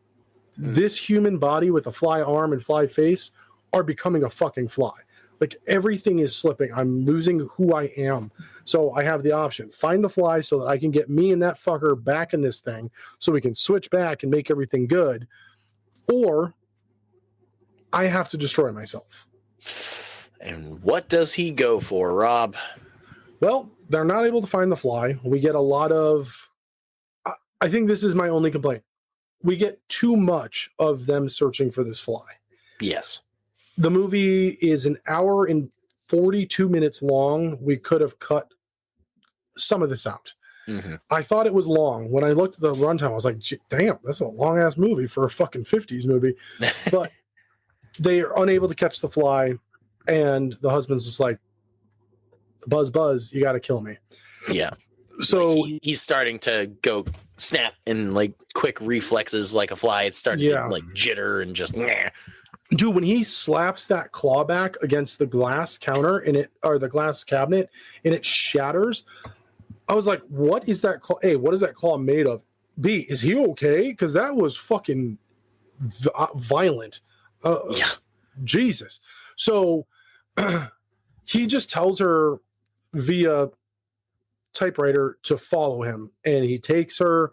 this human body with a fly arm and fly face are becoming a fucking fly. Like, everything is slipping. I'm losing who I am. So I have the option. Find the fly so that I can get me and that fucker back in this thing so we can switch back and make everything good. Or I have to destroy myself. And what does he go for, Rob? Well, they're not able to find the fly. We get a lot of... I think this is my only complaint. We get too much of them searching for this fly. Yes. The movie is an hour and 42 minutes long. We could have cut some of this out. Mm-hmm. I thought it was long. When I looked at the runtime, I was like, damn, that's a long-ass movie for a fucking 50s movie. But they are unable to catch the fly, and the husband's just like, Buzz, you got to kill me. Yeah. So like he's starting to go snap and like quick reflexes like a fly. It's starting to like jitter and just. Dude, when he slaps that claw back against the glass counter or the glass cabinet and it shatters, I was like, what is that claw? A, what is that claw made of? B, is he okay? Because that was fucking violent. Jesus. So he just tells her via typewriter to follow him, and he takes her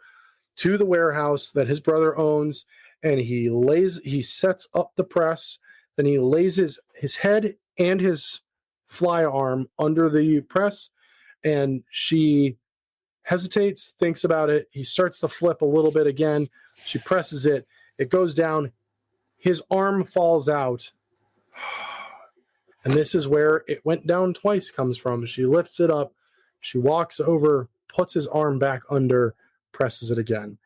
to the warehouse that his brother owns, and he sets up the press, then he lays his head and his fly arm under the press, and she hesitates, thinks about it. He starts to flip a little bit again. She presses it. It goes down. His arm falls out. And this is where it went down twice comes from. She lifts it up. She walks over, puts his arm back under, presses it again.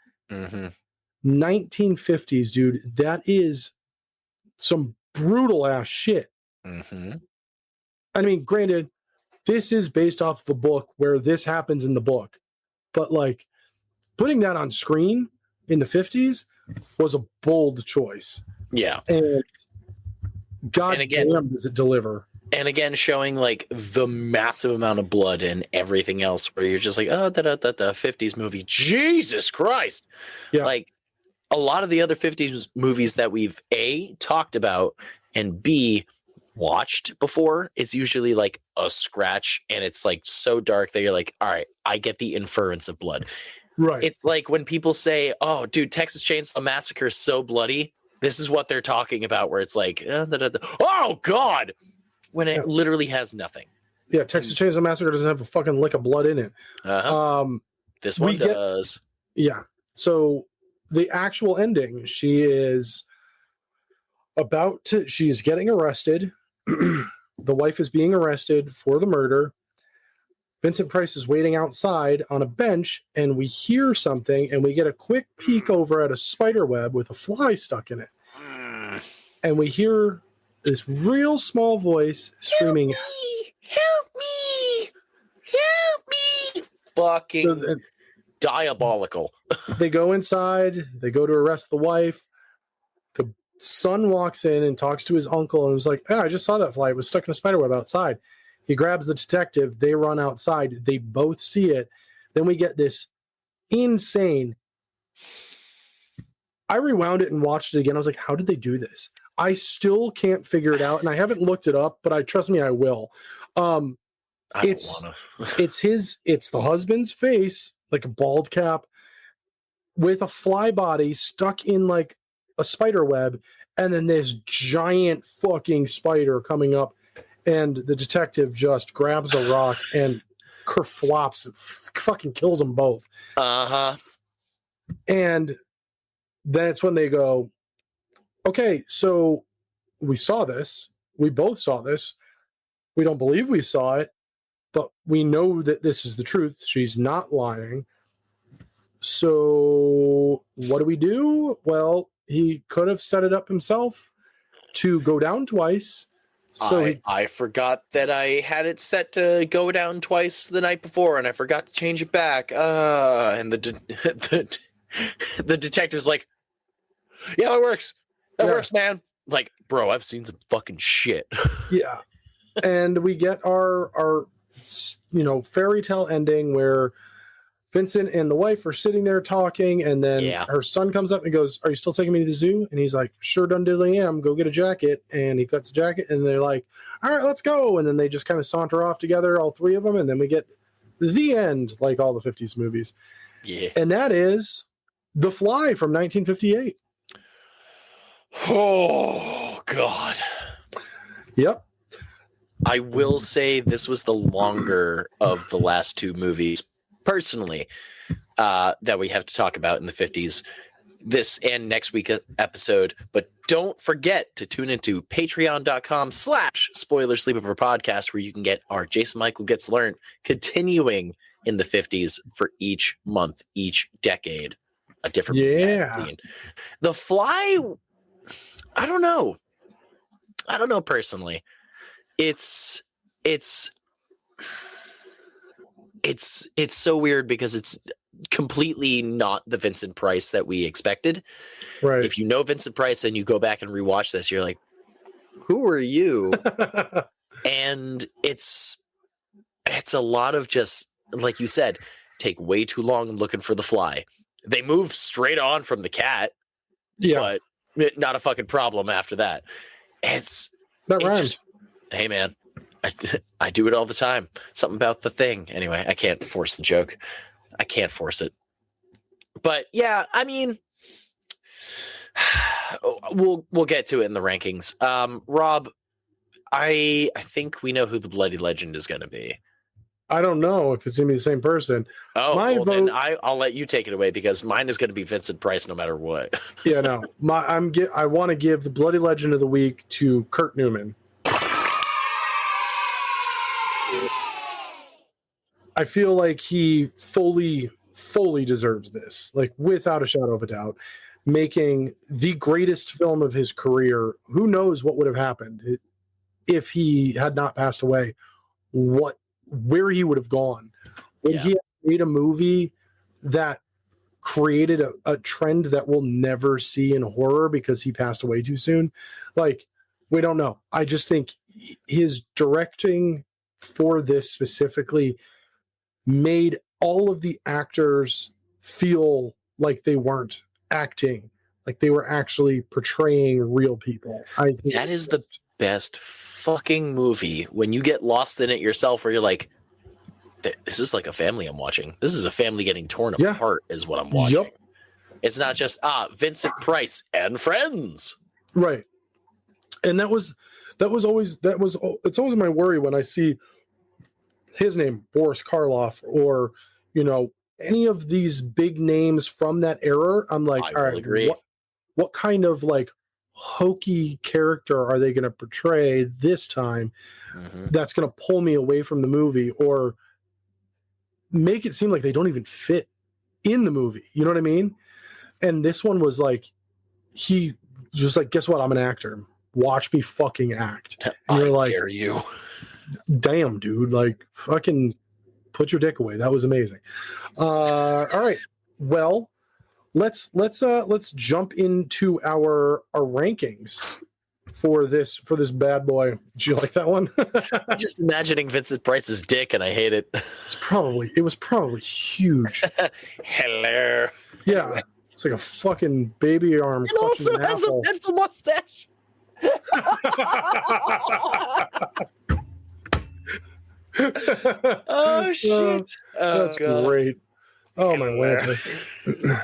1950s, dude. That is some brutal ass shit. I mean, granted, this is based off the book where this happens in the book. But like putting that on screen in the 50s was a bold choice. Yeah. And God damn, does it deliver. And again, showing like the massive amount of blood and everything else where you're just like, oh, the 50s movie. Jesus Christ. Yeah. Like a lot of the other 50s movies that we've A, talked about, and B, watched before, it's usually like a scratch and it's like so dark that you're like, all right, I get the inference of blood. Right. It's like when people say, oh, dude, Texas Chainsaw Massacre is so bloody. This is what they're talking about, where it's like, oh, God, when it literally has nothing. Yeah, Texas Chainsaw Massacre doesn't have a fucking lick of blood in it. This one does. Yeah. So the actual ending, she's getting arrested. The wife is being arrested for the murder. Vincent Price is waiting outside on a bench, and we hear something, and we get a quick peek over at a spider web with a fly stuck in it. And we hear this real small voice screaming, Help me! Help me! Fucking diabolical. They go inside. They go to arrest the wife. The son walks in and talks to his uncle and was like, I just saw that fly. It was stuck in a spider web outside. He grabs the detective. They run outside. They both see it. Then we get this insane. I rewound it and watched it again. I was like, how did they do this? I still can't figure it out. And I haven't looked it up, but trust me, I will. It's the husband's face, like a bald cap with a fly body stuck in like a spider web. And then this giant fucking spider coming up. And the detective just grabs a rock and kerflops and fucking kills them both. And that's when they go, okay, so we saw this. We both saw this. We don't believe we saw it, but we know that this is the truth. She's not lying. So what do we do? Well, he could have set it up himself to go down twice. So I forgot that I had it set to go down twice the night before, and I forgot to change it back. And the detective's like, yeah, that works. That works, man. Like, bro, I've seen some fucking shit. Yeah. And we get our fairy tale ending where Vincent and the wife are sitting there talking, and then her son comes up and goes, are you still taking me to the zoo? And he's like, sure done diddly am. Go get a jacket. And he cuts the jacket, and they're like, all right, let's go. And then they just kind of saunter off together, all three of them, and then we get the end, like all the 50s movies. Yeah. And that is The Fly from 1958. Oh, God. Yep. I will say this was the longer of the last two movies, personally, that we have to talk about in the 50s, this and next week's episode. But don't forget to tune into patreon.com/spoiler sleepover podcast, where you can get our Jason Michael Gets Learned continuing in the 50s for each month, each decade, a different magazine. The Fly, I don't know personally. It's so weird because it's completely not the Vincent Price that we expected. Right. If you know Vincent Price and you go back and rewatch this, you're like, who are you? And it's a lot of just, like you said, take way too long looking for the fly. They move straight on from the cat. Yeah. But not a fucking problem after that. Hey man, I do it all the time. Something about the thing. Anyway, I can't force the joke. I can't force it. But yeah, I mean, we'll get to it in the rankings. Rob, I think we know who the Bloody Legend is going to be. I don't know if it's gonna be the same person. Oh, My well, then vote- I'll let you take it away because mine is going to be Vincent Price no matter what. Yeah, no. I want to give the Bloody Legend of the Week to Kurt Newman. I feel like he fully deserves this, like without a shadow of a doubt, making the greatest film of his career. Who knows what would have happened if he had not passed away? Where he would have gone? Would he have made a movie that created a trend that we'll never see in horror because he passed away too soon? Like, we don't know. I just think his directing for this specifically made all of the actors feel like they weren't acting, like they were actually portraying real people. That is the best fucking movie when you get lost in it yourself, where you're like, this is like a family I'm watching. This is a family getting torn apart is what I'm watching. Yep. It's not just Vincent Price and friends. Right. And it's always my worry when I see his name, Boris Karloff, or any of these big names from that era. I'm like, all right, agree. What kind of like hokey character are they going to portray this time that's going to pull me away from the movie or make it seem like they don't even fit in the movie? You know what I mean? And this one was like, he was like, guess what? I'm an actor. Watch me fucking act. And you're like, dare you. Damn, dude, like fucking put your dick away. That was amazing. All right. Well, let's jump into our rankings for this bad boy. Did you like that one? I'm just imagining Vincent Price's dick and I hate it. It was probably huge. Hello. Yeah. It's like a fucking baby arm. It also has a pencil mustache. Oh shit! That's great. Oh my lord!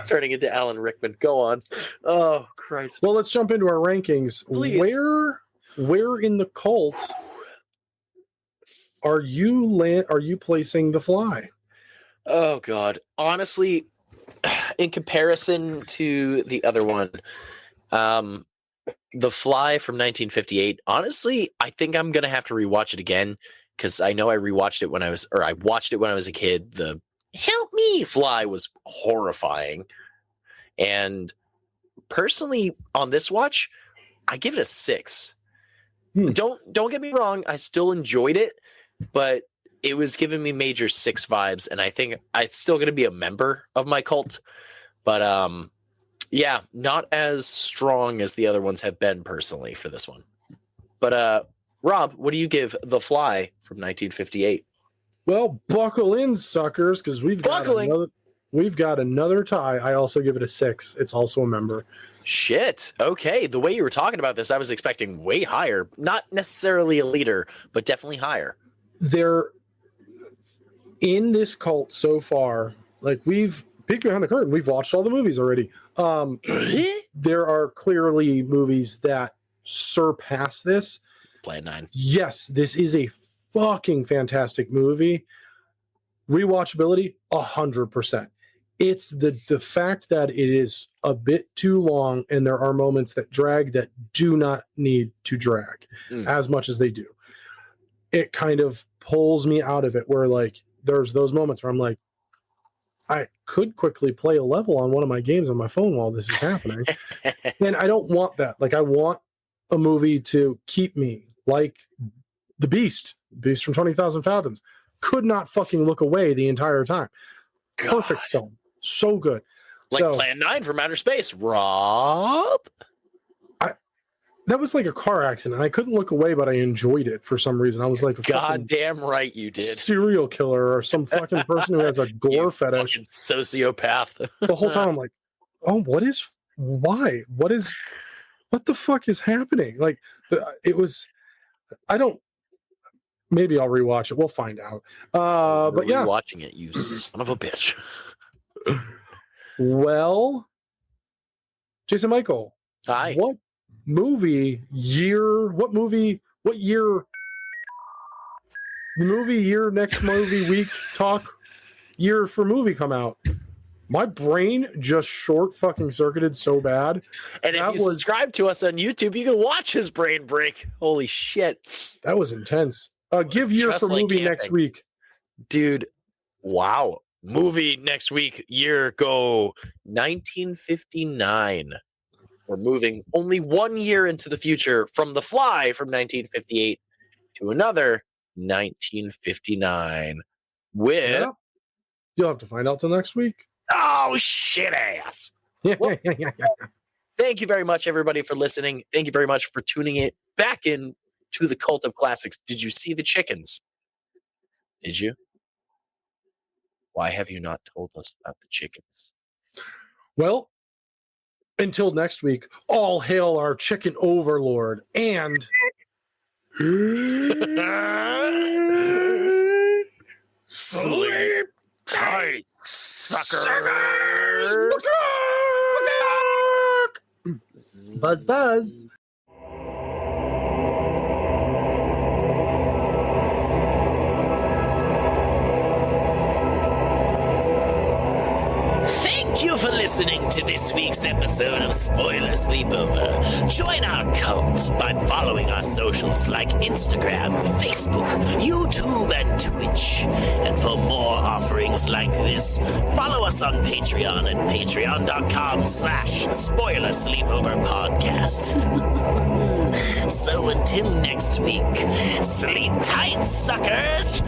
Turning into Alan Rickman. Go on. Oh Christ! Well, let's jump into our rankings. Please. Where in the cult are you placing The Fly? Oh God! Honestly, in comparison to the other one, The Fly from 1958. Honestly, I think I'm gonna have to rewatch it again. Because I know I watched it when I was a kid. The Help Me Fly was horrifying. And personally, on this watch, I give it a 6. Don't get me wrong, I still enjoyed it, but it was giving me major 6 vibes, and I think I'm still gonna be a member of my cult. But yeah, not as strong as the other ones have been personally for this one. But Rob, what do you give The Fly from 1958? Well, buckle in, suckers, because we've got another tie. I also give it a 6. It's also a member. Shit. Okay. The way you were talking about this, I was expecting way higher. Not necessarily a leader, but definitely higher. They're in this cult so far. Like, we've peeked behind the curtain. We've watched all the movies already. There are clearly movies that surpass this. Plan 9. Yes, this is a fucking fantastic movie. Rewatchability, 100%. It's the fact that it is a bit too long and there are moments that drag that do not need to drag as much as they do. It kind of pulls me out of it where like there's those moments where I'm like, I could quickly play a level on one of my games on my phone while this is happening. And I don't want that. Like, I want a movie to keep me like The Beast from 20,000 Fathoms. Could not fucking look away the entire time. God. Perfect film. So good. Like Plan 9 from Outer Space. Rob? That was like a car accident. I couldn't look away, but I enjoyed it for some reason. I was like, goddamn right you did. Serial killer or some fucking person who has a gore fetish. Sociopath. The whole time I'm like, oh, what the fuck is happening? Like, maybe I'll rewatch it. We'll find out. But yeah. Watching it, you son of a bitch. Well, Jason Michael. Hi. What year the movie year, next movie week talk year for movie come out. My brain just short fucking circuited so bad. And if you subscribe to us on YouTube, you can watch his brain break. Holy shit. That was intense. Give year Just for like movie camping. next week. Dude, wow. Movie next week, year go 1959. We're moving only 1 year into the future from The Fly from 1958 to another 1959 with... Yeah. You'll have to find out till next week. Oh, shit ass. Well, thank you very much, everybody, for listening. Thank you very much for tuning it back in to the Cult of Classics. Did you see the chickens? Did you? Why have you not told us about the chickens? Well, until next week, all hail our chicken overlord and sleep tight, suckers. Buzz, buzz. Thank you for listening to this week's episode of Spoiler Sleepover. Join our cult by following our socials like Instagram, Facebook, YouTube, and Twitch. And for more offerings like this, follow us on Patreon at patreon.com/Spoiler Sleepover Podcast. So until next week, sleep tight, suckers!